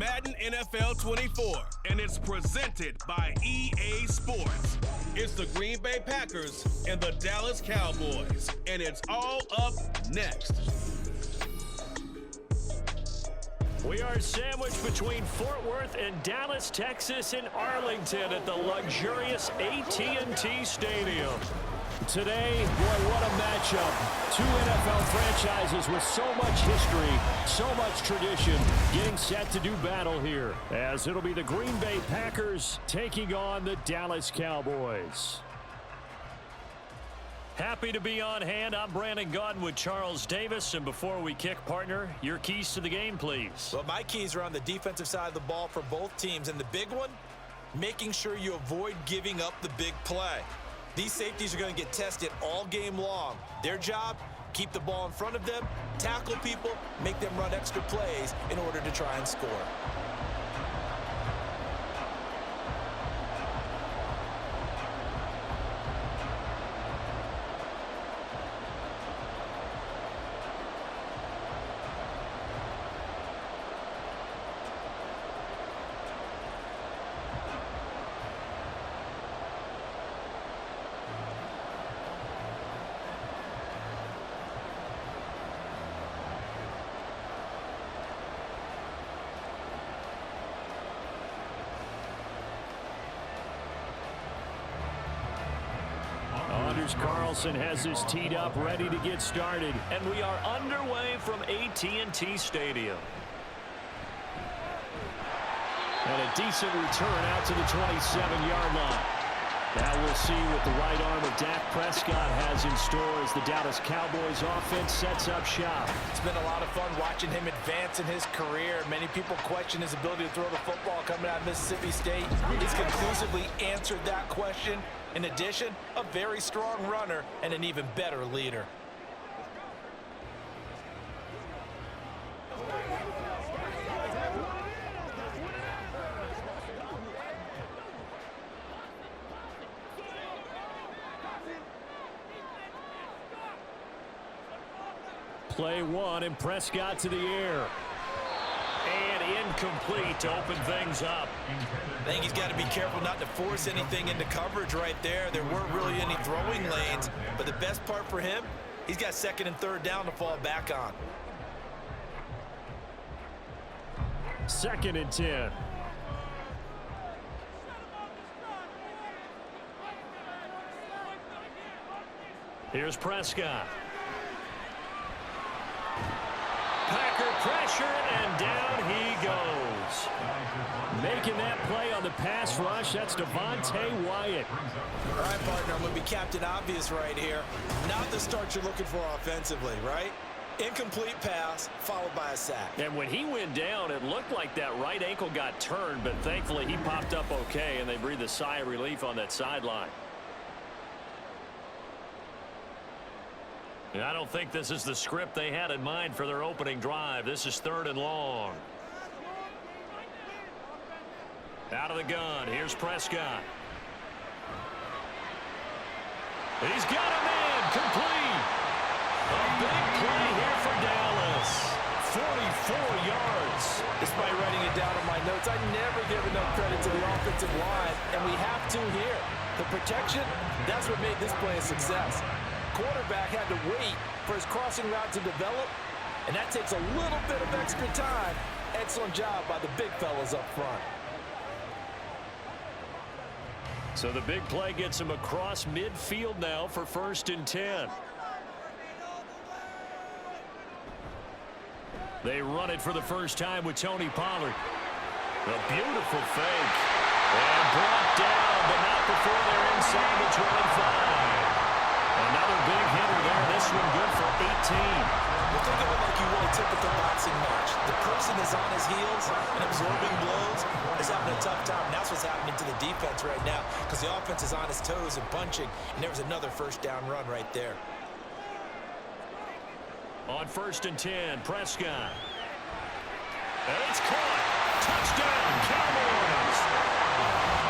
Madden NFL 24, and it's presented by EA Sports. It's the Green Bay Packers and the Dallas Cowboys, and it's all up next. We are sandwiched between Fort Worth and Dallas, Texas, and Arlington at the luxurious AT&T Stadium. Today, boy, what a matchup. Two NFL franchises with so much history, so much tradition, getting set to do battle here, as it'll be the Green Bay Packers taking on the Dallas Cowboys. Happy to be on hand. I'm Brandon Gaudin with Charles Davis. And before we kick, partner, your keys to the game, please. Well, my keys are on the defensive side of the ball for both teams. And the big one, making sure you avoid giving up the big play. These safeties are going to get tested all game long. Their job, keep the ball in front of them, tackle people, make them run extra plays in order to try and score. Carlson has his teed up, ready to get started. And we are underway from AT&T Stadium. And a decent return out to the 27-yard line. Now we'll see what the right arm of Dak Prescott has in store as the Dallas Cowboys offense sets up shop. It's been a lot of fun watching him advance in his career. Many people question his ability to throw the football coming out of Mississippi State. He's conclusively answered that question. In addition, a very strong runner and an even better leader. Play one, and Prescott to the air. And incomplete to open things up. I think he's got to be careful not to force anything into coverage right there. There weren't really any throwing lanes, but the best part for him, he's got second and third down to fall back on. 2nd and 10. Here's Prescott. Packer pressure, and down he goes. Making that play on the pass rush, that's Devontae Wyatt. All right, partner, I'm going to be Captain Obvious right here. Not the start you're looking for offensively, right? Incomplete pass, followed by a sack. And when he went down, it looked like that right ankle got turned, but thankfully he popped up okay, and they breathed a sigh of relief on that sideline. I don't think this is the script they had in mind for their opening drive. This is 3rd and long. Out of the gun. Here's Prescott. He's got a man complete. A big play here for Dallas. 44 yards. Despite writing it down on my notes, I never give enough credit to the offensive line, and we have to here. The protection, that's what made this play a success. Quarterback had to wait for his crossing route to develop, and that takes a little bit of extra time. Excellent job by the big fellas up front. So the big play gets him across midfield now for 1st and 10. They run it for the first time with Tony Pollard. A beautiful fake. And brought down, but not before they're inside the 25. Another big hitter there. This one good for 18. Well, think of it like you want a typical boxing match. The person is on his heels and absorbing blows is having a tough time. And that's what's happening to the defense right now because the offense is on his toes and punching. And there was another 1st down run right there. On 1st and 10, Prescott. And it's caught. Touchdown, Cowboys.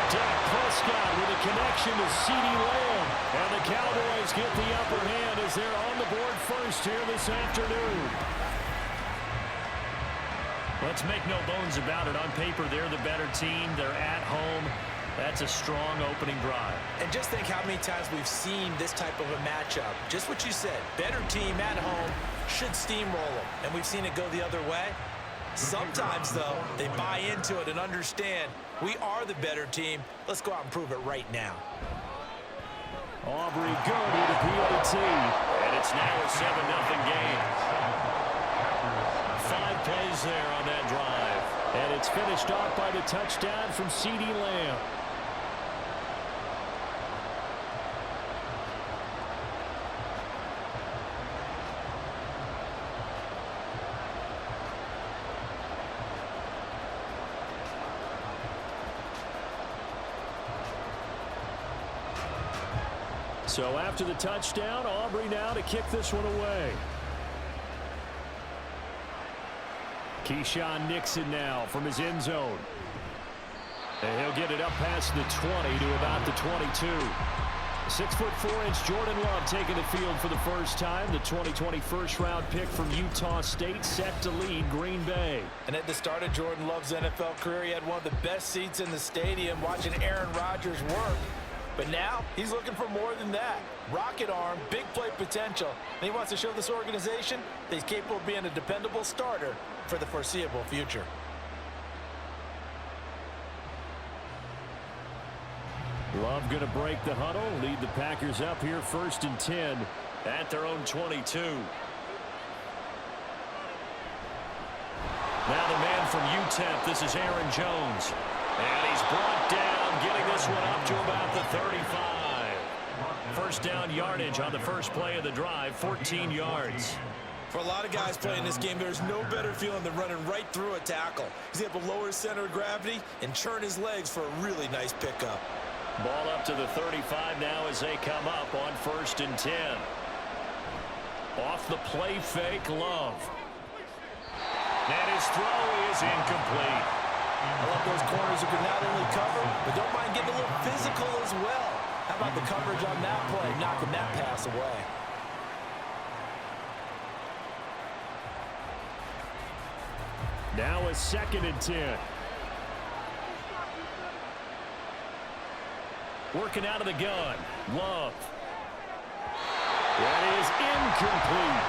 Dak Prescott with a connection to CeeDee Lamb. And the Cowboys get the upper hand as they're on the board first here this afternoon. Let's make no bones about it. On paper, they're the better team. They're at home. That's a strong opening drive. And just think how many times we've seen this type of a matchup. Just what you said, better team at home should steamroll them. And we've seen it go the other way. Sometimes, though, they buy into it and understand we are the better team. Let's go out and prove it right now. Aubrey going to the PAT. And it's now a 7-0 game. 5 plays there on that drive. And it's finished off by the touchdown from CeeDee Lamb. So after the touchdown, Aubrey now to kick this one away. Keyshawn Nixon now from his end zone. And he'll get it up past the 20 to about the 22. 6'4" Jordan Love taking the field for the first time. The 2020 first-round pick from Utah State set to lead Green Bay. And at the start of Jordan Love's NFL career, he had one of the best seats in the stadium watching Aaron Rodgers work. But now he's looking for more than that. Rocket arm, big play potential. And he wants to show this organization that he's capable of being a dependable starter for the foreseeable future. Love going to break the huddle, lead the Packers up here 1st and 10 at their own 22. Now the man from UTEP, this is Aaron Jones. And he's brought down, getting this one up to about the 35. First down yardage on the first play of the drive, 14 yards. For a lot of guys playing this game, there's no better feeling than running right through a tackle. He's able to lower his center of gravity and churn his legs for a really nice pickup. Ball up to the 35 now as they come up on 1st and 10. Off the play fake, Love. And his throw is incomplete. I love those corners who can not only cover, but don't mind getting a little physical as well. How about the coverage on that play, knocking that pass away? Now a 2nd and 10. Working out of the gun. Love. That is incomplete.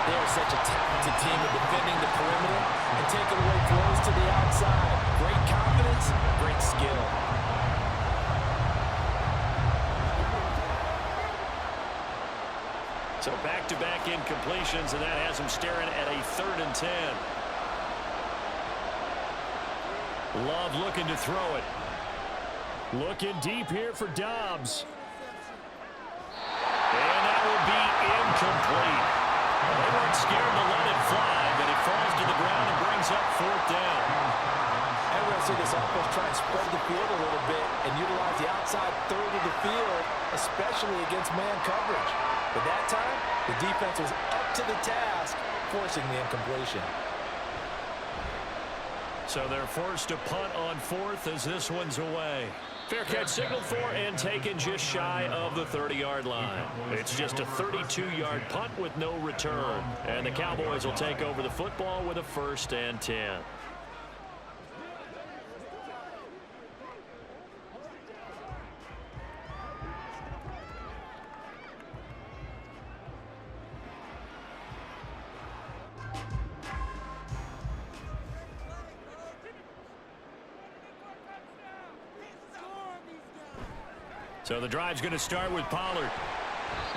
They are such a talented team at defending the perimeter and taking away throws to the outside. Great confidence, great skill. So back-to-back incompletions, and that has him staring at a 3rd and 10. Love looking to throw it. Looking deep here for Dobbs. And that will be incomplete. They weren't scared to let it fly, but it falls to the ground and brings up 4th down. And we'll see this offense try and spread the field a little bit and utilize the outside third of the field, especially against man coverage. But that time, the defense was up to the task, forcing the incompletion. So they're forced to punt on 4th as this one's away. Fair catch signaled for and taken just shy of the 30-yard line. It's just a 32-yard punt with no return. And the Cowboys will take over the football with a 1st and 10. So the drive's going to start with Pollard.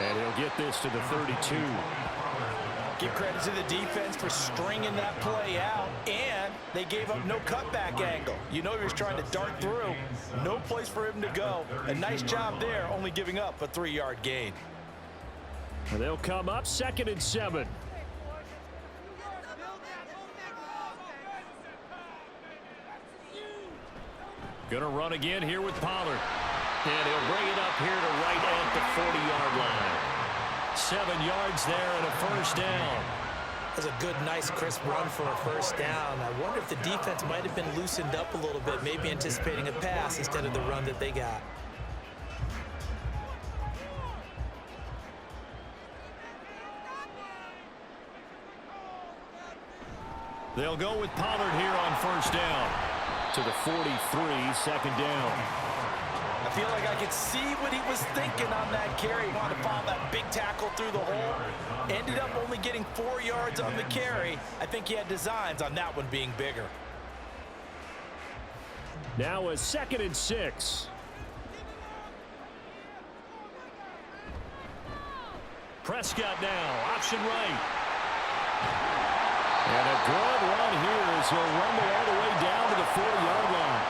And he'll get this to the 32. Give credit to the defense for stringing that play out, and they gave up no cutback angle. You know he was trying to dart through. No place for him to go. A nice job there, only giving up a 3-yard gain. And they'll come up 2nd and 7. Going to run again here with Pollard. And he'll bring it up here to right at the 40-yard line. 7 yards there and a 1st down. That's a good, nice, crisp run for a 1st down. I wonder if the defense might have been loosened up a little bit, maybe anticipating a pass instead of the run that they got. They'll go with Pollard here on first down. To the 43, second down. I feel like I could see what he was thinking on that carry. He wanted to follow that big tackle through the hole. Ended up only getting 4 yards on the carry. I think he had designs on that one being bigger. Now a 2nd and 6. Prescott now, option right. And a good run here as he'll rumble all the way down to the 4-yard line.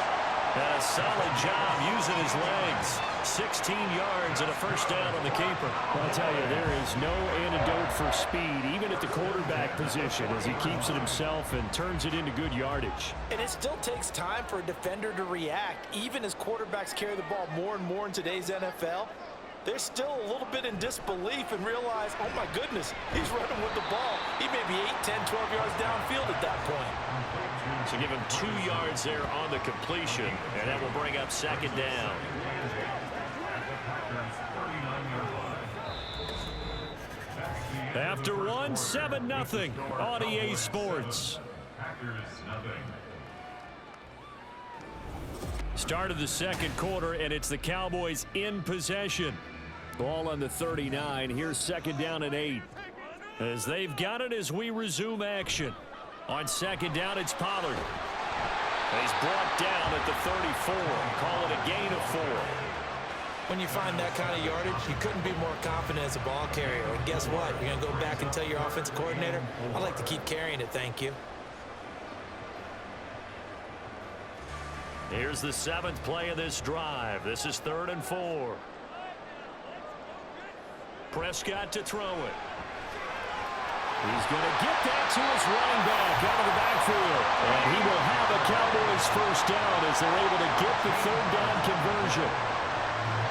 And a solid job using his legs. 16 yards and a first down on the keeper. I'll tell you, there is no antidote for speed, even at the quarterback position, as he keeps it himself and turns it into good yardage. And it still takes time for a defender to react. Even as quarterbacks carry the ball more and more in today's NFL, they're still a little bit in disbelief and realize, oh my goodness, he's running with the ball. He may be 8, 10, 12 yards downfield at that point. So give him 2 yards there on the completion, and that will bring up second down. After one, 7-0 on EA Sports. Start of the second quarter, and it's the Cowboys in possession. Ball on the 39. Here's second down and 8. As they've got it as we resume action. On second down, it's Pollard. He's brought down at the 34. Call it a gain of 4. When you find that kind of yardage, you couldn't be more confident as a ball carrier. And guess what? You're going to go back and tell your offensive coordinator, I'd like to keep carrying it, thank you. Here's the 7th play of this drive. This is 3rd and 4. Prescott to throw it. He's going to get that to his running back out of the backfield. And he will have a Cowboys first down as they're able to get the 3rd down conversion.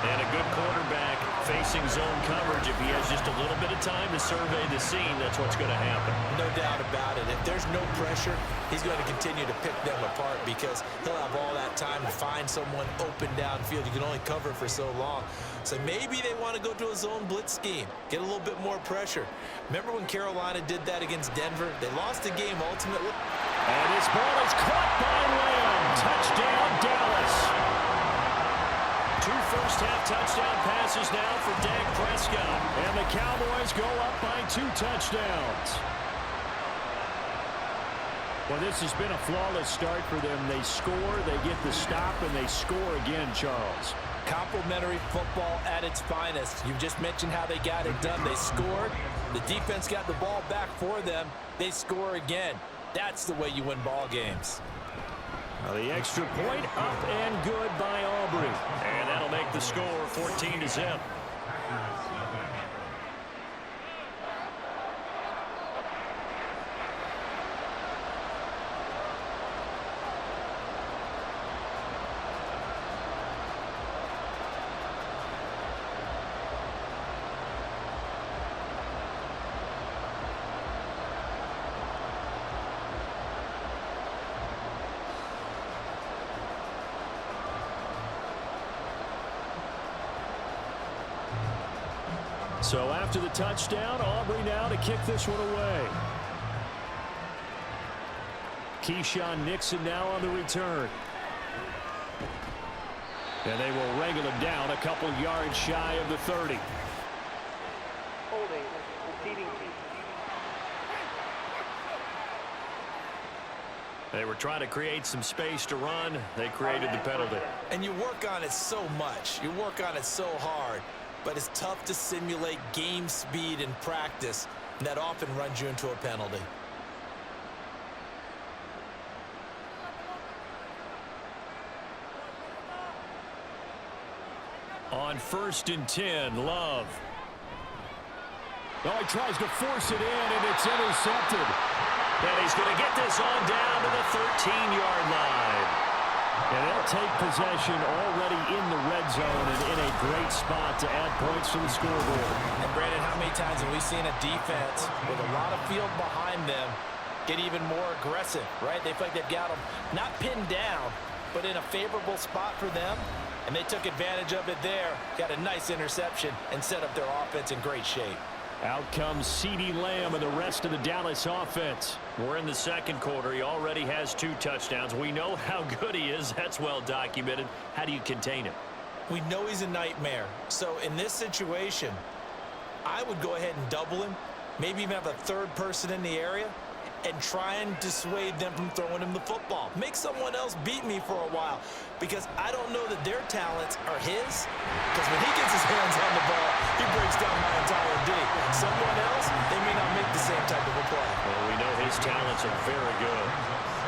And a good quarterback facing zone coverage. If he has just a little bit of time to survey the scene, that's what's going to happen. No doubt about it. If there's no pressure, he's going to continue to pick them apart because he'll have all that time to find someone open downfield. You can only cover for so long. So maybe they want to go to a zone blitz scheme, get a little bit more pressure. Remember when Carolina did that against Denver? They lost the game ultimately. And his ball is caught by Lamb. Touchdown, Dallas. 2 first-half touchdown passes now for Dak Prescott. And the Cowboys go up by 2 touchdowns. Well, this has been a flawless start for them. They score, they get the stop, and they score again, Charles. Complimentary football at its finest. You just mentioned how they got it done. They scored. The defense got the ball back for them. They score again. That's the way you win ball games. Well, the extra point up and good by Aubrey. And that'll make the score 14-0. So after the touchdown, Aubrey now to kick this one away. Keyshawn Nixon now on the return. And they will wrangle him down a couple yards shy of the 30. Holding, repeating. They were trying to create some space to run. They created the penalty. And you work on it so much. You work on it so hard. But it's tough to simulate game speed in practice, and that often runs you into a penalty. On 1st and 10, Love. Oh, he tries to force it in, and it's intercepted. And he's going to get this on down to the 13-yard line. And they'll take possession already in the red zone and in a great spot to add points to the scoreboard. And Brandon, how many times have we seen a defense with a lot of field behind them get even more aggressive, right? They feel like they've got them not pinned down, but in a favorable spot for them. And they took advantage of it there, got a nice interception, and set up their offense in great shape. Out comes CeeDee Lamb and the rest of the Dallas offense. We're in the second quarter. He already has 2 touchdowns. We know how good he is. That's well documented. How do you contain him? We know he's a nightmare. So in this situation, I would go ahead and double him, maybe even have a third person in the area, and try and dissuade them from throwing him the football. Make someone else beat me for a while, because I don't know that their talents are his. Because when he gets his hands on the ball, he breaks down my entire D. Someone else, they may not make the same type of a play. Well, we know his talents are very good.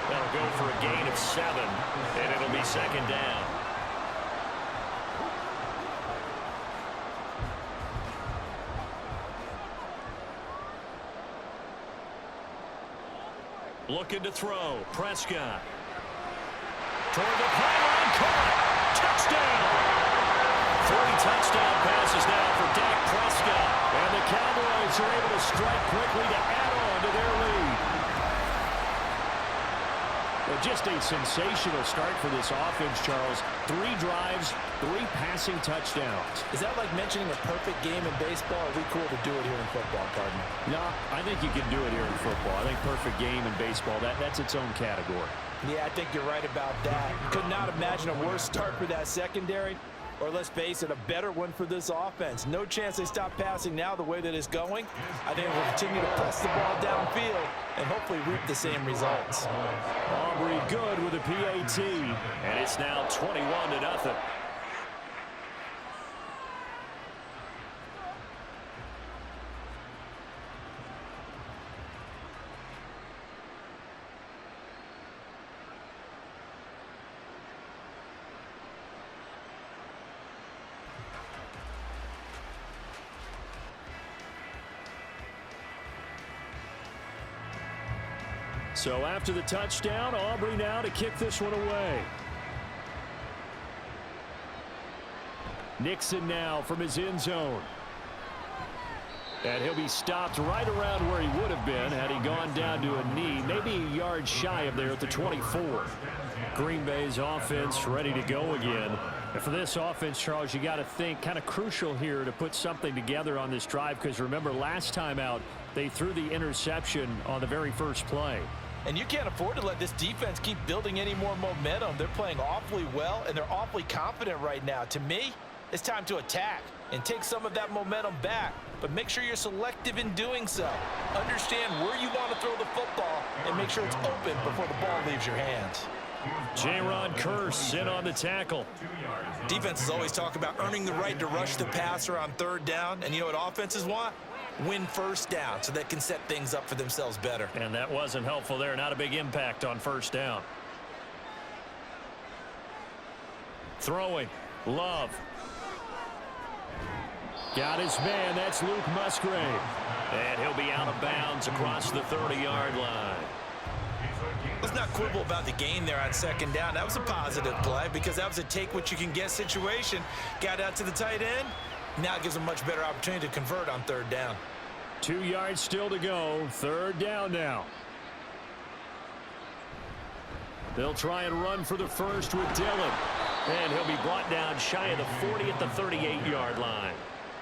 They'll go for a gain of 7, and it'll be second down. Looking to throw. Prescott. Toward the pylon. Caught. Touchdown. 3 touchdown passes now for Dak Prescott. And the Cowboys are able to strike quickly to add on to their lead. Well, just a sensational start for this offense, Charles. 3 drives, 3 passing touchdowns. Is that like mentioning a perfect game in baseball? Or are we cool to do it here in football, Cardinal? No, I think you can do it here in football. I think perfect game in baseball, that's its own category. Yeah, I think you're right about that. Could not imagine a worse start for that secondary, or let's face it, a better one for this offense. No chance they stop passing now the way that it's going. I think we'll continue to press the ball downfield and hopefully reap the same results. Aubrey good with a PAT. And it's now 21-0. So after the touchdown, Aubrey now to kick this one away. Nixon now from his end zone. And he'll be stopped right around where he would have been had he gone down to a knee, maybe a yard shy of there at the 24. Green Bay's offense ready to go again. And for this offense, Charles, you got to think kind of crucial here to put something together on this drive, because remember last time out they threw the interception on the very first play. And you can't afford to let this defense keep building any more momentum. They're playing awfully well, and they're awfully confident right now. To me, it's time to attack and take some of that momentum back. But make sure you're selective in doing so. Understand where you want to throw the football and make sure it's open before the ball leaves your hands. Jaron Kearse in on the tackle. Defenses always talk about earning the right to rush the passer on 3rd down. And you know what offenses want? Win 1st down so they can set things up for themselves better. And that wasn't helpful there. Not a big impact on 1st down. Throwing. Love. Got his man. That's Luke Musgrave. And he'll be out of bounds across the 30-yard line. Let's not quibble about the gain there on 2nd down. That was a positive play because that was a take-what-you-can-get situation. Got out to the tight end. Now it gives them a much better opportunity to convert on 3rd down. 2 yards still to go. 3rd down now. They'll try and run for the first with Dillon. And he'll be brought down shy of the 40 at the 38-yard line.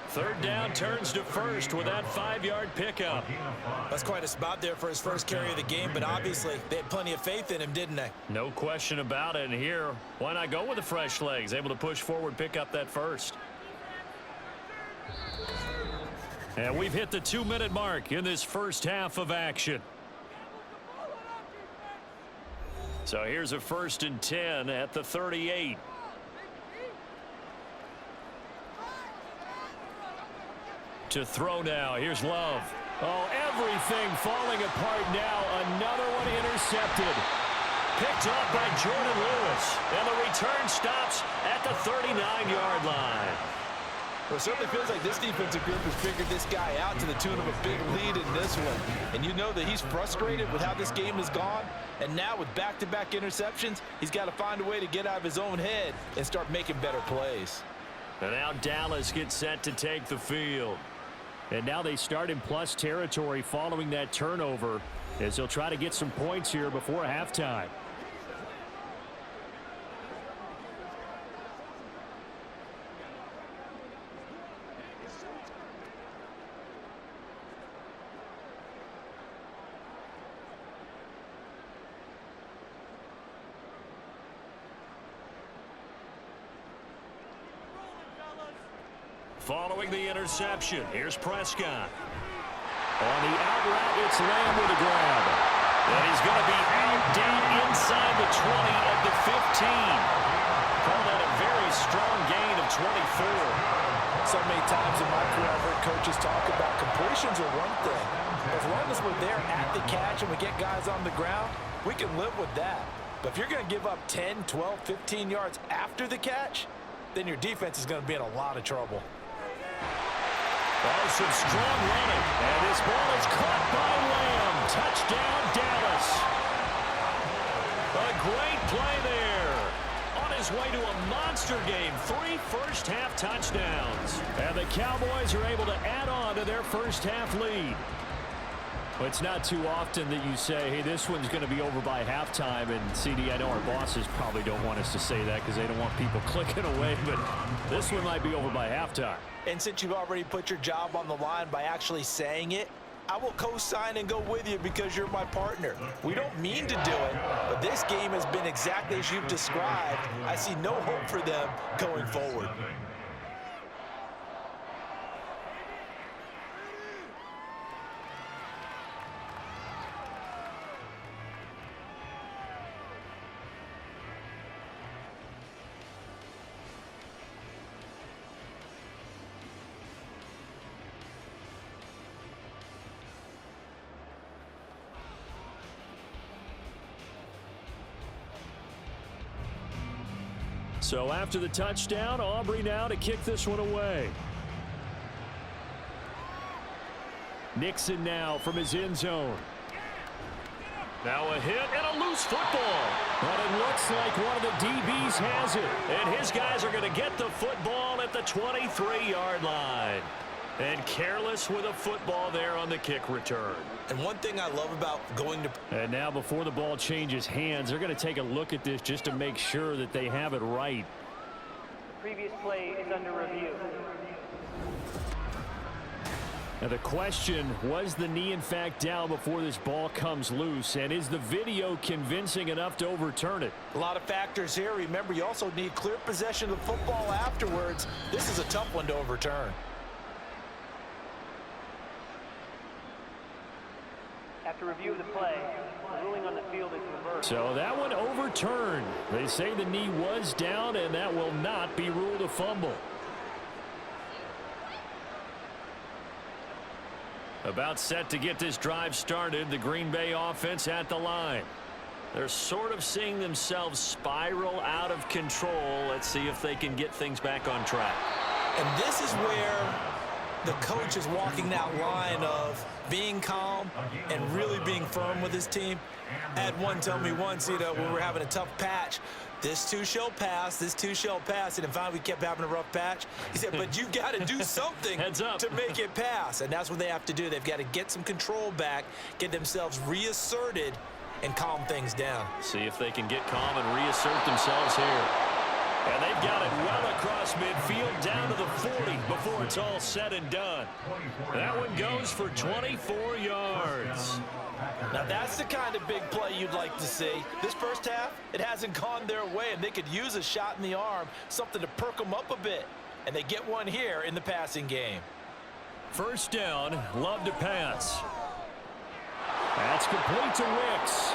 3rd down turns to first with that 5-yard pickup. That's quite a spot there for his first carry of the game, but obviously they had plenty of faith in him, didn't they? No question about it. And here, why not go with the fresh legs? Able to push forward, pick up that first. And we've hit the 2-minute mark in this first half of action. So here's a 1st and 10 at the 38. To throw now. Here's Love. Oh, everything falling apart now. Another one intercepted. Picked up by Jordan Lewis. And the return stops at the 39-yard line. Well, it certainly feels like this defensive group has figured this guy out to the tune of a big lead in this one. And you know that he's frustrated with how this game has gone. And now with back-to-back interceptions, he's got to find a way to get out of his own head and start making better plays. And now Dallas gets set to take the field. And now they start in plus territory following that turnover as they'll try to get some points here before halftime. following the interception. Here's Prescott. On the out route, it's Lamb with a grab. And he's going to be out down inside the 20 at the 15. Call that a very strong gain of 24. So many times in my career, I've heard coaches talk about completions are one thing. As long as we're there at the catch and we get guys on the ground, we can live with that. But if you're going to give up 10, 12, 15 yards after the catch, then your defense is going to be in a lot of trouble. Oh, some strong running. And this ball is caught by Lamb. Touchdown, Dallas. A great play there. On his way to a monster game. 3 first-half touchdowns. And the Cowboys are able to add on to their first-half lead. Well, it's not too often that you say, hey, this one's going to be over by halftime. And, CD, I know our bosses probably don't want us to say that because they don't want people clicking away. But this one might be over by halftime. And since you've already put your job on the line by actually saying it, I will co-sign and go with you because you're my partner. We don't mean to do it, but this game has been exactly as you've described. I see no hope for them going forward. So after the touchdown, Aubrey now to kick this one away. Nixon now from his end zone. Now a hit and a loose football. But it looks like one of the DBs has it. And his guys are going to get the football at the 23-yard line. And careless with a football there on the kick return. And one thing I love about going to... And now before the ball changes hands, they're going to take a look at this just to make sure that they have it right. The previous play is under review. Now the question, was the knee in fact down before this ball comes loose? And is the video convincing enough to overturn it? A lot of factors here. Remember, you also need clear possession of the football afterwards. This is a tough one to overturn. After review of the play, the ruling on the field is reversed. So that one overturned. They say the knee was down, and that will not be ruled a fumble. About set to get this drive started, the Green Bay offense at the line. They're sort of seeing themselves spiral out of control. Let's see if they can get things back on track. And this is where the coach is walking that line of being calm and really being firm with his team. I had one tell me once, when we were having a tough patch, this too shall pass, this too shall pass. And finally we kept having a rough patch. He said, but you got to do something to make it pass. And that's what they have to do. They've got to get some control back, get themselves reasserted, and calm things down. See if they can get calm and reassert themselves here. And they've got it well across midfield down to the 40 before it's all said and done. That one goes for 24 yards. Now that's the kind of big play you'd like to see. This first half, it hasn't gone their way, and they could use a shot in the arm, something to perk them up a bit. And they get one here in the passing game. First down, Love to pass. That's complete to Wicks.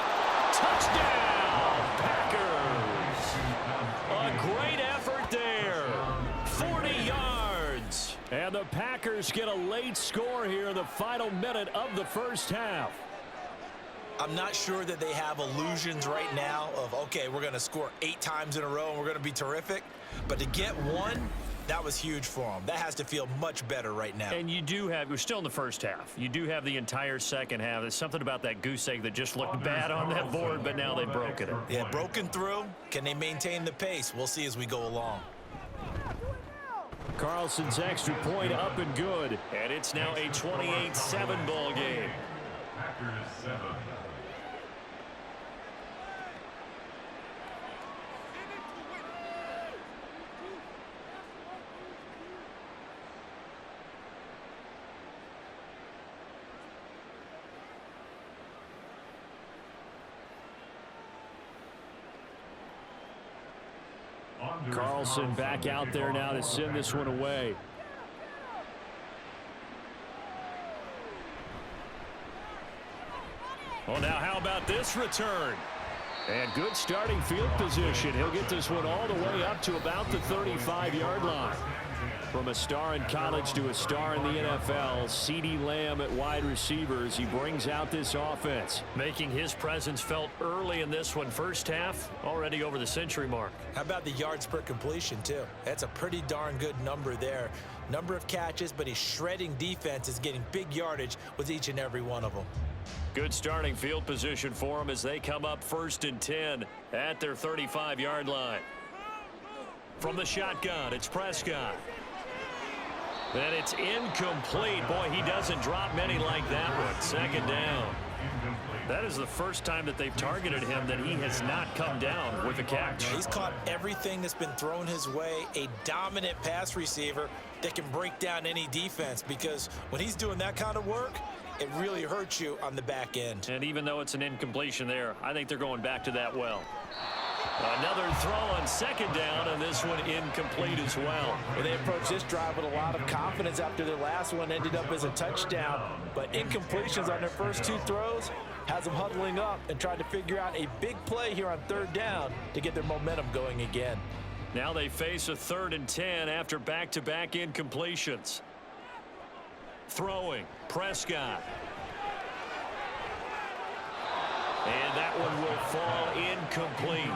Touchdown, Packers. A great effort there. 40 yards. And the Packers get a late score here in the final minute of the first half. I'm not sure that they have illusions right now of, okay, we're going to score 8 times in a row and we're going to be terrific. But to get one, that was huge for them. That has to feel much better right now. And you do have, we're still in the first half. You do have the entire second half. There's something about that goose egg that just looked bad on that board, but now they've broken it. Yeah, broken through. Can they maintain the pace? We'll see as we go along. Carlson's extra point up and good. And it's now a 28-7 ball game. Packers 7. Carlson back out there now to send this one away. Well, now how about this return? And good starting field position. He'll get this one all the way up to about the 35-yard line. From a star in college to a star in the NFL, CeeDee Lamb at wide receivers. He brings out this offense. Making his presence felt early in this one. First half, already over the century mark. How about the yards per completion, too? That's a pretty darn good number there. Number of catches, but he's shredding defense, is getting big yardage with each and every one of them. Good starting field position for them as they come up 1st and 10 at their 35-yard line. From the shotgun, it's Prescott. And it's incomplete. Boy, he doesn't drop many like that one. 2nd down. That is the first time that they've targeted him that he has not come down with a catch. He's caught everything that's been thrown his way. A dominant pass receiver that can break down any defense, because when he's doing that kind of work, it really hurts you on the back end. And even though it's an incompletion there, I think they're going back to that well. Another throw on 2nd down, and this one incomplete as well. Well, they approached this drive with a lot of confidence after their last one ended up as a touchdown. But incompletions on their first 2 throws has them huddling up and trying to figure out a big play here on 3rd down to get their momentum going again. Now they face a 3rd and 10 after back-to-back incompletions. Throwing, Prescott. And that one will fall incomplete.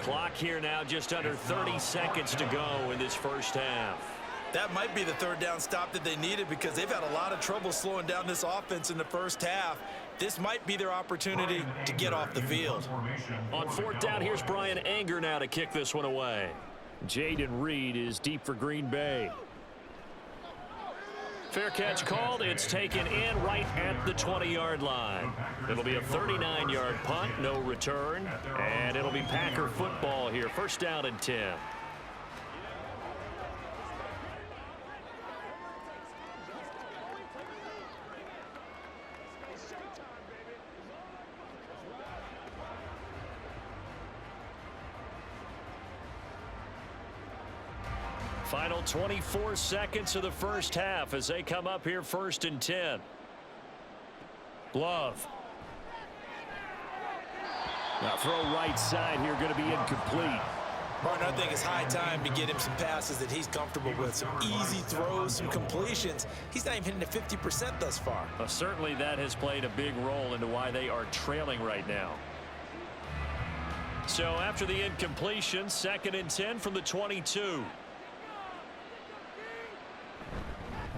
Clock here now just under 30 seconds to go in this first half. That might be the 3rd down stop that they needed, because they've had a lot of trouble slowing down this offense in the first half. This might be their opportunity to get off the field. On 4th down, here's Brian Anger now to kick this one away. Jaden Reed is deep for Green Bay. Fair catch called. It's taken in right at the 20-yard line. It'll be a 39-yard punt, no return, and it'll be Packer football here. 1st down and 10. Final 24 seconds of the first half as they come up here 1st and 10. Love. Now throw right side here, going to be incomplete. Martin, I think it's high time to get him some passes that he's comfortable with. Some easy throws, some completions. He's not even hitting the 50% thus far. Well, certainly that has played a big role into why they are trailing right now. So after the incompletion, 2nd and 10 from the 22.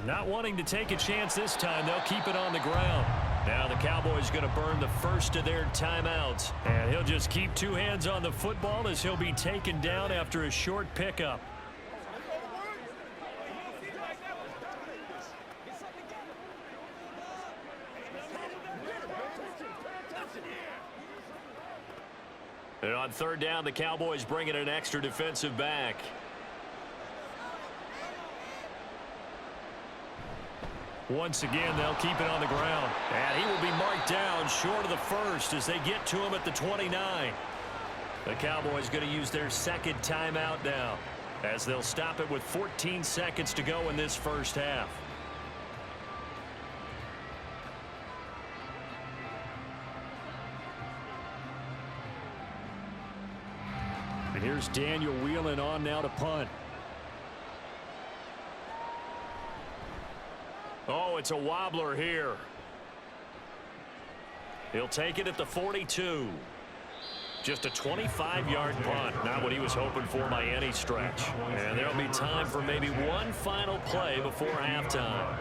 Not wanting to take a chance this time, they'll keep it on the ground. Now the Cowboys going to burn the first of their timeouts. And he'll just keep 2 hands on the football as he'll be taken down after a short pickup. And on 3rd down, the Cowboys bring in an extra defensive back. Once again, they'll keep it on the ground. And he will be marked down short of the first as they get to him at the 29. The Cowboys going to use their 2nd timeout now as they'll stop it with 14 seconds to go in this first half. And here's Daniel Whelan on now to punt. Oh, it's a wobbler here. He'll take it at the 42. Just a 25-yard punt. Not what he was hoping for by any stretch. And there'll be time for maybe one final play before halftime.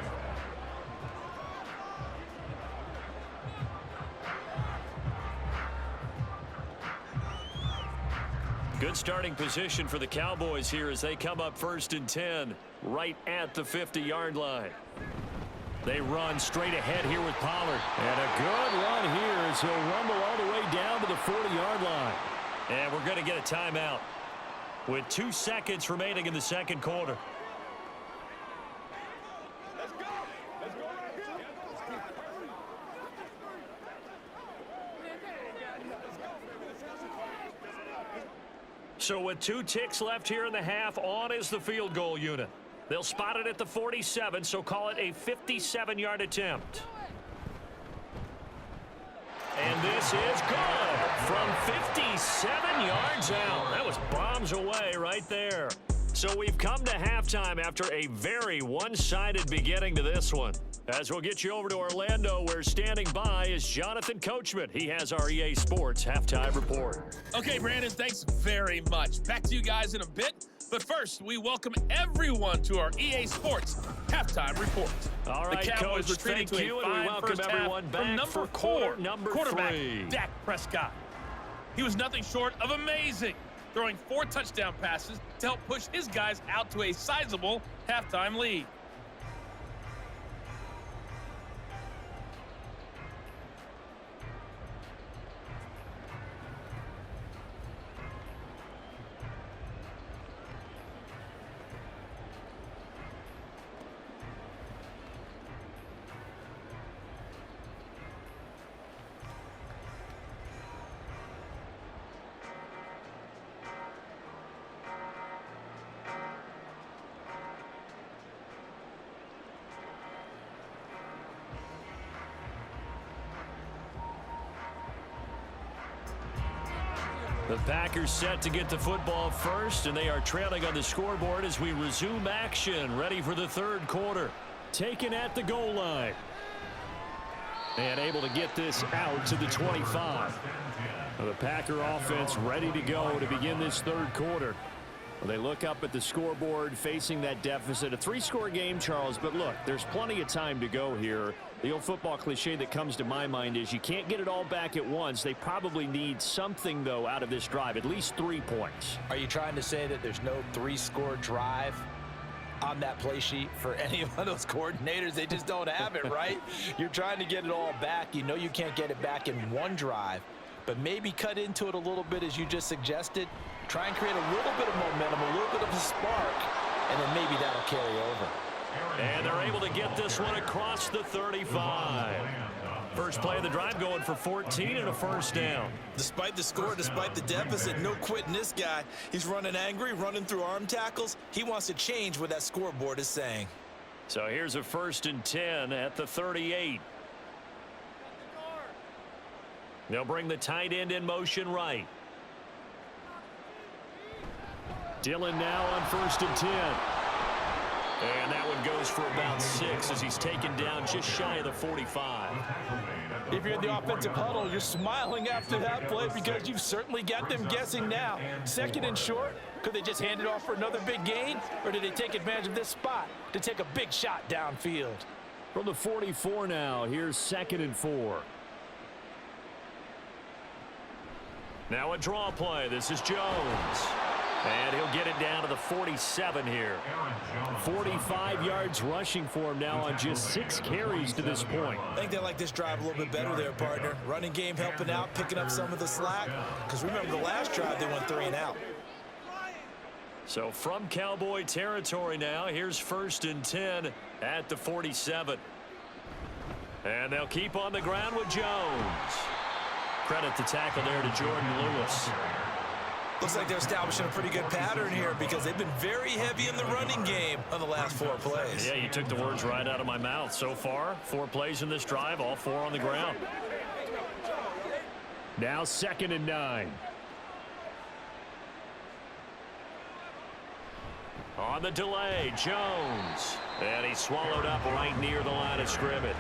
Good starting position for the Cowboys here as they come up 1st and 10 right at the 50-yard line. They run straight ahead here with Pollard. And a good run here as he'll rumble all the way down to the 40-yard line. And we're going to get a timeout with 2 seconds remaining in the 2nd quarter. So with 2 ticks left here in the half, on is the field goal unit. They'll spot it at the 47, so call it a 57-yard attempt. this is good from 57 yards out. That was bombs away right there. So we've come to halftime after a very one-sided beginning to this one. As we'll get you over to Orlando, where standing by is Jonathan Coachman. He has our EA Sports halftime report. Okay, Brandon, thanks very much. Back to you guys in a bit. But first, we welcome everyone to our EA Sports halftime report. All right, the Cowboys Coach, thank you, and we welcome everyone back for quarterback 3. Dak Prescott. He was nothing short of amazing, throwing 4 touchdown passes to help push his guys out to a sizable halftime lead. The Packers set to get the football first, and they are trailing on the scoreboard as we resume action, ready for the third quarter. Taken at the goal line. And able to get this out to the 25. The Packer offense ready to go to begin this third quarter. Well, they look up at the scoreboard facing that deficit. A 3-score game, Charles, but look, there's plenty of time to go here. The old football cliche that comes to my mind is you can't get it all back at once. They probably need something, though, out of this drive, at least 3 points. Are you trying to say that there's no 3-score drive on that play sheet for any of those coordinators? They just don't have it, right? You're trying to get it all back. You know you can't get it back in one drive, but maybe cut into it a little bit as you just suggested. Try and create a little bit of momentum, a little bit of a spark, and then maybe that'll carry over. And they're able to get this one across the 35. First play of the drive going for 14 and a first down. Despite the score, despite the deficit, no quitting this guy. He's running angry, running through arm tackles. He wants to change what that scoreboard is saying. So here's a 1st and 10 at the 38. They'll bring the tight end in motion right. Dillon now on 1st and 10. And that one goes for about 6 as he's taken down just shy of the 45. If you're in the offensive huddle, you're smiling after that play because you've certainly got them guessing now. 2nd and short, could they just hand it off for another big gain? Or did they take advantage of this spot to take a big shot downfield? From the 44 now, here's 2nd and 4. Now a draw play. This is Jones. And he'll get it down to the 47 here. 45 yards rushing for him now on just 6 carries to this point. I think they like this drive a little bit better there, partner. Running game helping out, picking up some of the slack. Because remember, the last drive they went 3 and out. So from Cowboy territory now, here's 1st and 10 at the 47. And they'll keep on the ground with Jones. Credit the tackle there to Jordan Lewis. Looks like they're establishing a pretty good pattern here because they've been very heavy in the running game on the last 4 plays. Yeah, you took the words right out of my mouth. So far, 4 plays in this drive, all 4 on the ground. Now 2nd and 9. On the delay, Jones. And he's swallowed up right near the line of scrimmage.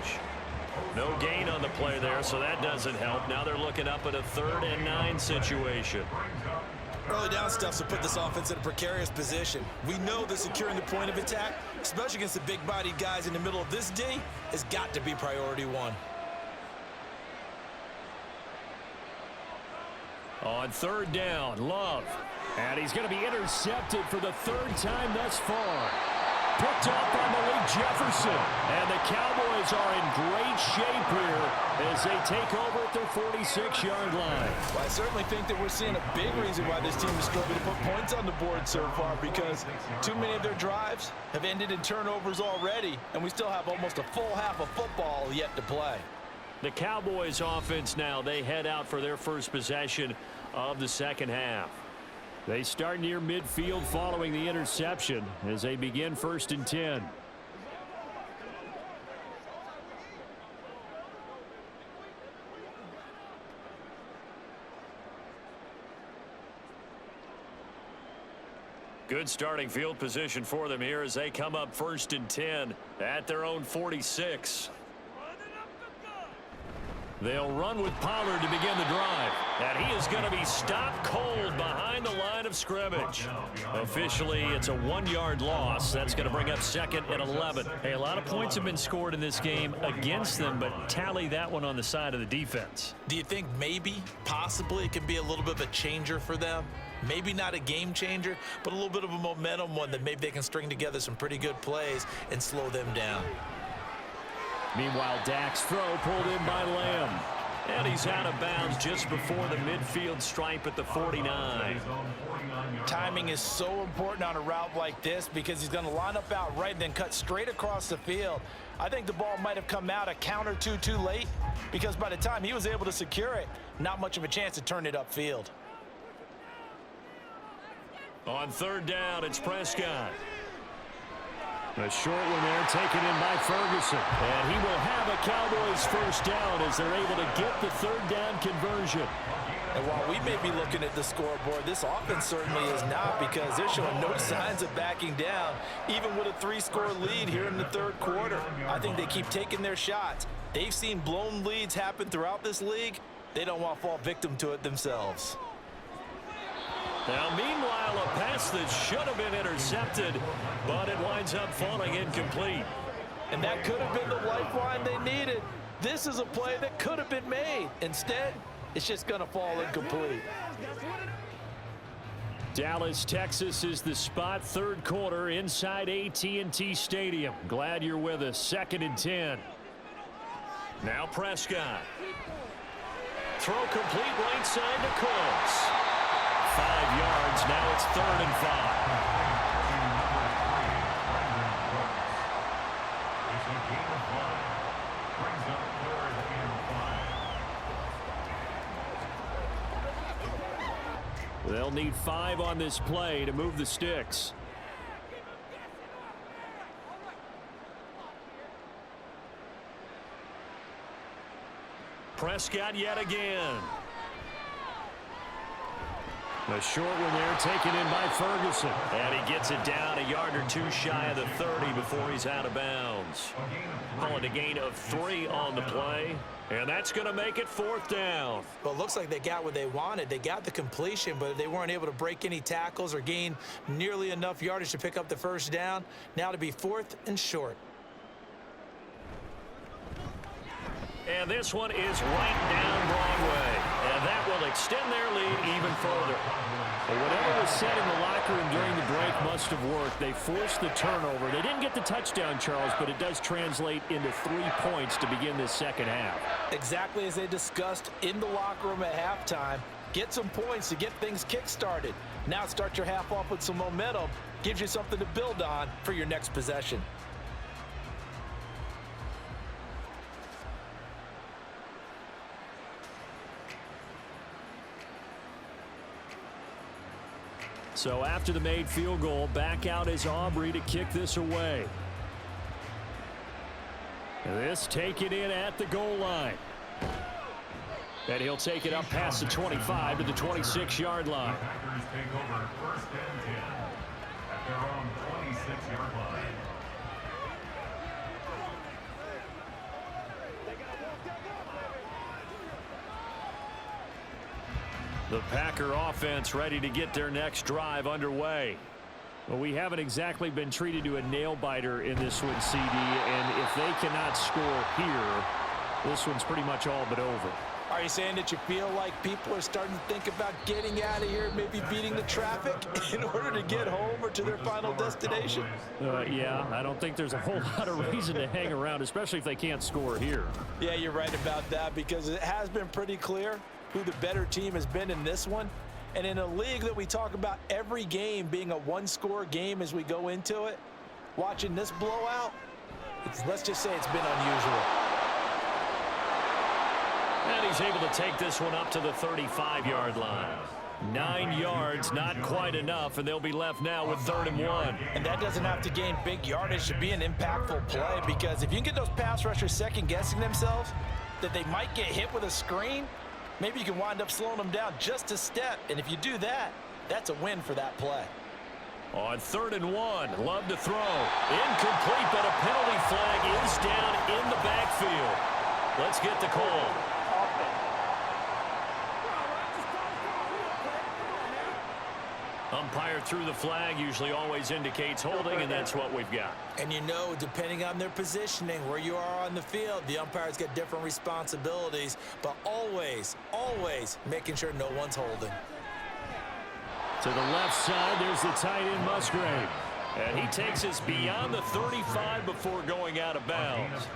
No gain on the play there, so that doesn't help. Now they're looking up at a 3rd and 9 situation. Early down stuff to put this offense in a precarious position. We know that securing the point of attack, especially against the big-bodied guys in the middle of this D, has got to be priority 1. On 3rd down, Love. And he's going to be intercepted for the 3rd time thus far. Picked off by Malik Jefferson. And the Cowboys are in great shape here as they take over at their 46-yard line. Well, I certainly think that we're seeing a big reason why this team is struggling to put points on the board so far, because too many of their drives have ended in turnovers already, and we still have almost a full half of football yet to play. The Cowboys offense now, they head out for their first possession of the second half. They start near midfield following the interception as they begin 1st and 10. Good starting field position for them here as they come up 1st and 10 at their own 46. They'll run with Pollard to begin the drive. And he is going to be stopped cold behind the line of scrimmage. Officially, it's a 1-yard loss. That's going to bring up 2nd and 11. Hey, a lot of points have been scored in this game against them, but tally that one on the side of the defense. Do you think maybe, possibly, it can be a little bit of a changer for them? Maybe not a game changer, but a little bit of a momentum one that maybe they can string together some pretty good plays and slow them down. Meanwhile, Dak's throw pulled in by Lamb. And he's out of bounds just before the midfield stripe at the 49. Timing is so important on a route like this because he's going to line up out right and then cut straight across the field. I think the ball might have come out a count or two too late because by the time he was able to secure it, not much of a chance to turn it upfield. On 3rd down, it's Prescott. A short one there taken in by Ferguson. And he will have a Cowboys 1st down as they're able to get the 3rd down conversion. And while we may be looking at the scoreboard, this offense certainly is not because they're showing no signs of backing down, even with a 3-score lead here in the 3rd quarter. I think they keep taking their shots. They've seen blown leads happen throughout this league. They don't want to fall victim to it themselves. Now, meanwhile, a pass that should have been intercepted, but it winds up falling incomplete. And that could have been the lifeline they needed. This is a play that could have been made. Instead, it's just going to fall incomplete. Dallas, Texas is the spot, 3rd quarter inside AT&T Stadium. Glad you're with us. 2nd and 10. Now Prescott. Throw complete right side to Cooks. 5 yards. Now it's 3rd and 5. They'll need 5 on this play to move the sticks. Prescott yet again. A short one there taken in by Ferguson. And he gets it down a yard or 2 shy of the 30 before he's out of bounds. Call it a gain of 3 on the play. And that's going to make it 4th down. Well, it looks like they got what they wanted. They got the completion, but they weren't able to break any tackles or gain nearly enough yardage to pick up the 1st down. Now to be 4th and short. And this one is right down Broadway. And that will extend their lead even further. Well, whatever was said in the locker room during the break must have worked. They forced the turnover. They didn't get the touchdown, Charles, but it does translate into 3 points to begin this 2nd half. Exactly as they discussed in the locker room at halftime. Get some points to get things kick-started. Now start your half off with some momentum. Gives you something to build on for your next possession. So after the made field goal, back out is Aubrey to kick this away. And this taken in at the goal line. And he'll take it up past the 25 to the 26-yard line. Packers take over 1st and 10 at their own 26-yard line. The Packer offense ready to get their next drive underway. Well, we haven't exactly been treated to a nail-biter in this one, CD, and if they cannot score here, this one's pretty much all but over. Are you saying that you feel like people are starting to think about getting out of here, maybe beating the traffic in order to get home or to their final destination? Yeah, I don't think there's a whole lot of reason to hang around, especially if they can't score here. Yeah, you're right about that because it has been pretty clear who the better team has been in this one. And in a league that we talk about every game being a one-score game as we go into it, watching this blowout, let's just say it's been unusual. And he's able to take this one up to the 35-yard line. 9 yards, not quite enough, and they'll be left now with 3rd and 1. And that doesn't have to gain big yardage to be an impactful play because if you can get those pass rushers second-guessing themselves that they might get hit with a screen, maybe you can wind up slowing them down just a step. And if you do that, that's a win for that play. On 3rd and 1, Love to throw. Incomplete, but a penalty flag is down in the backfield. Let's get the call. Umpire threw the flag, usually always indicates holding, and that's what we've got. And you know, depending on their positioning, where you are on the field, the umpire's got different responsibilities, but always, always making sure no one's holding. To the left side, there's the tight end Musgrave. And he takes us beyond the 35 before going out of bounds.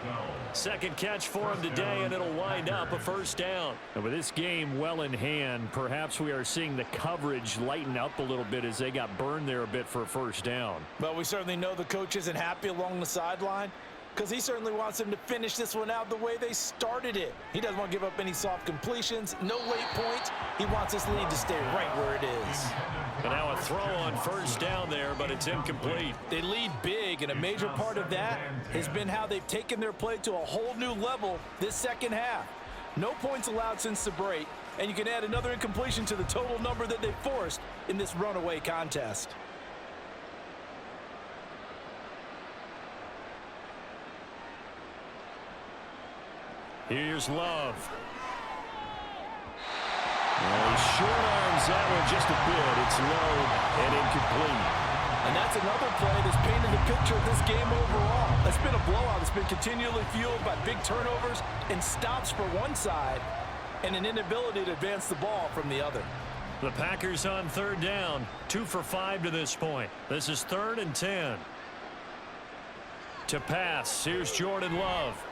Second catch for him today, and it'll wind up a first down. And with this game well in hand, perhaps we are seeing the coverage lighten up a little bit as they got burned there a bit for a first down. But we certainly know the coach isn't happy along the sideline, because he certainly wants them to finish this one out the way they started it. He doesn't want to give up any soft completions, no late points. He wants this lead to stay right where it is. But now a throw on first down there, but it's incomplete. They lead big, and a major part of that has been how they've taken their play to a whole new level this second half. No points allowed since the break, and you can add another incompletion to the total number that they forced in this runaway contest. Here's Love. Well, he short arms that one just a bit. It's low and incomplete. And that's another play that's painted the picture of this game overall. That's been a blowout. It's been continually fueled by big turnovers and stops for one side and an inability to advance the ball from the other. The Packers on 3rd down, 2 for 5 to this point. This is 3rd and 10. To pass, here's Jordan Love.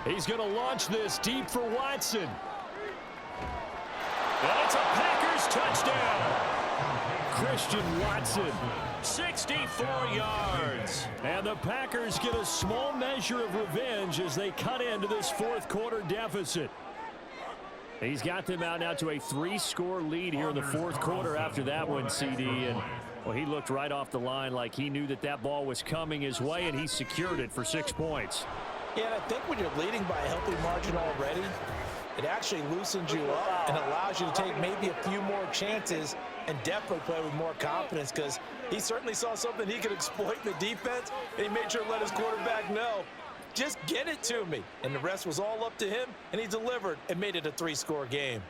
He's going to launch this deep for Watson. And it's a Packers touchdown. Christian Watson, 64 yards. And the Packers get a small measure of revenge as they cut into this 4th quarter deficit. He's got them out now to a 3-score lead here in the 4th quarter after that one, CD. And, well, he looked right off the line like he knew that that ball was coming his way, and he secured it for 6 points. Yeah, and I think when you're leading by a healthy margin already, it actually loosens you up and allows you to take maybe a few more chances and definitely play with more confidence, because he certainly saw something he could exploit in the defense, and he made sure to let his quarterback know, just get it to me. And the rest was all up to him, and he delivered and made it a 3-score game.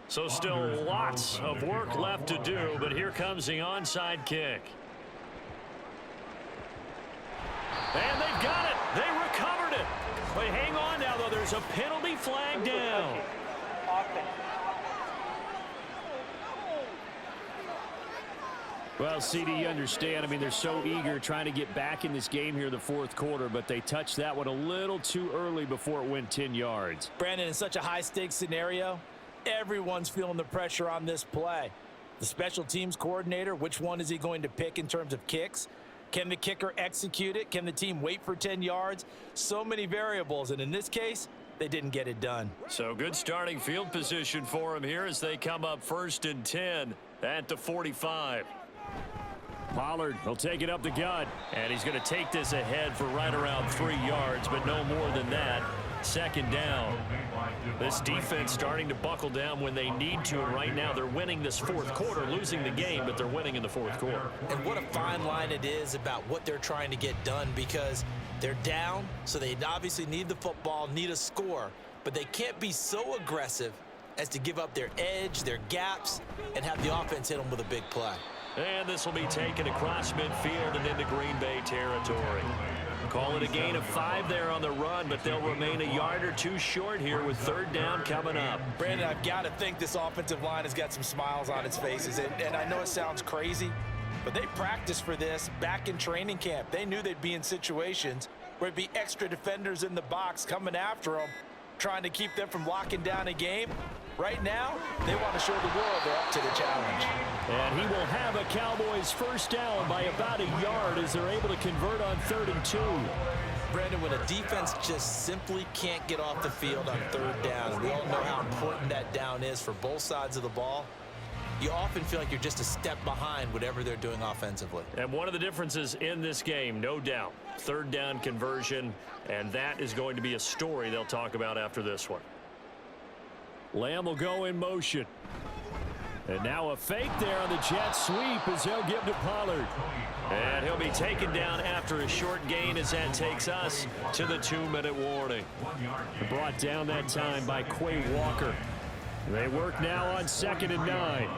So still lots of work left to do, but here comes the onside kick. And they've got it. They recovered it. But hang on now, though. There's a penalty flag down. Well, CD, you understand. I mean, they're so eager trying to get back in this game here in the 4th quarter, but they touched that one a little too early before it went 10 yards. Brandon, in such a high-stakes scenario, everyone's feeling the pressure on this play. The special teams coordinator, which one is he going to pick in terms of kicks? Can the kicker execute it? Can the team wait for 10 yards? So many variables, and in this case, they didn't get it done. So good starting field position for him here as they come up 1st and 10 at the 45. Pollard will take it up the gut, and he's going to take this ahead for right around 3 yards, but no more than that. 2nd down. This defense starting to buckle down when they need to, and right now they're winning this 4th quarter, losing the game, but they're winning in the 4th quarter. And what a fine line it is about what they're trying to get done, because they're down, so they obviously need the football, need a score, but they can't be so aggressive as to give up their edge, their gaps, and have the offense hit them with a big play. And this will be taken across midfield and into Green Bay territory. Call it a gain of 5 there on the run, but they'll remain a yard or 2 short here with 3rd down coming up. Brandon, I've got to think this offensive line has got some smiles on its faces. And I know it sounds crazy, but they practiced for this back in training camp. They knew they'd be in situations where it'd be extra defenders in the box coming after them, trying to keep them from locking down a game. Right now, they want to show the world they're up to the challenge. And he will have a Cowboys first down by about a yard as they're able to convert on 3rd and 2. Brandon, when a defense just simply can't get off the field on 3rd down, and we all know how important that down is for both sides of the ball, you often feel like you're just a step behind whatever they're doing offensively. And one of the differences in this game, no doubt, 3rd down conversion, and that is going to be a story they'll talk about after this one. Lamb will go in motion. And now a fake there on the jet sweep as he'll give to Pollard. And he'll be taken down after a short gain as that takes us to the 2-minute warning. Brought down that time by Quay Walker. They work now on 2nd and 9.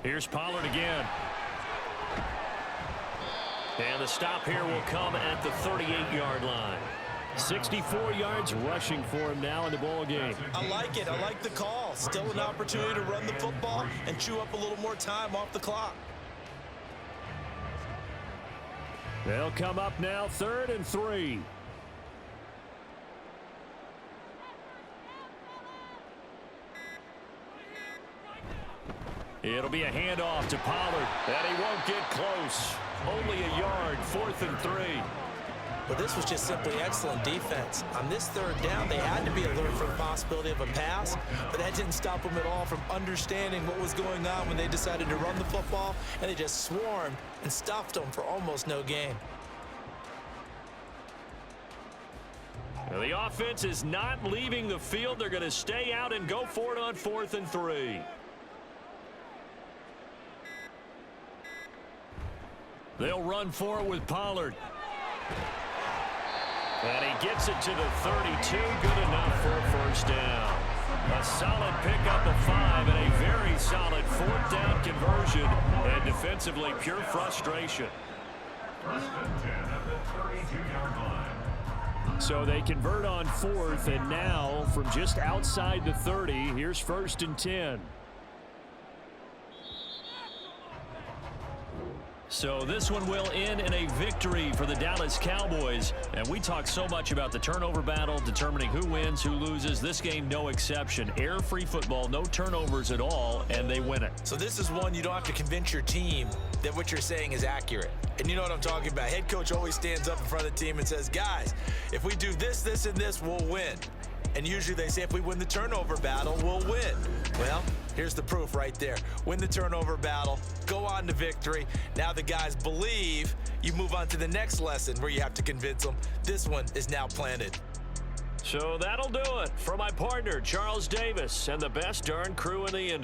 Here's Pollard again. And the stop here will come at the 38-yard line. 64 yards rushing for him now in the ball game. I like it. I like the call. Still an opportunity to run the football and chew up a little more time off the clock. They'll come up now 3rd and 3. It'll be a handoff to Pollard, and he won't get close. Only a yard, 4th and 3. But this was just simply excellent defense. On this 3rd down, they had to be alert for the possibility of a pass, but that didn't stop them at all from understanding what was going on when they decided to run the football, and they just swarmed and stuffed them for almost no gain. Now the offense is not leaving the field. They're going to stay out and go for it on 4th and 3. They'll run for it with Pollard. And he gets it to the 32. Good enough for a first down. A solid pickup of 5 and a very solid 4th down conversion. And defensively, pure frustration. 1st and 10 at the 32-yard line. So they convert on 4th, and now from just outside the 30, here's 1st and 10. So this one will end in a victory for the Dallas Cowboys. And we talk so much about the turnover battle, determining who wins, who loses. This game, no exception. Air-free football, no turnovers at all, and they win it. So this is one you don't have to convince your team that what you're saying is accurate. And you know what I'm talking about. Head coach always stands up in front of the team and says, guys, if we do this, this, and this, we'll win. And usually they say if we win the turnover battle, we'll win. Well, here's the proof right there. Win the turnover battle, go on to victory. Now the guys believe. You move on to the next lesson where you have to convince them. This one is now planted. So that'll do it for my partner, Charles Davis, and the best darn crew in the industry.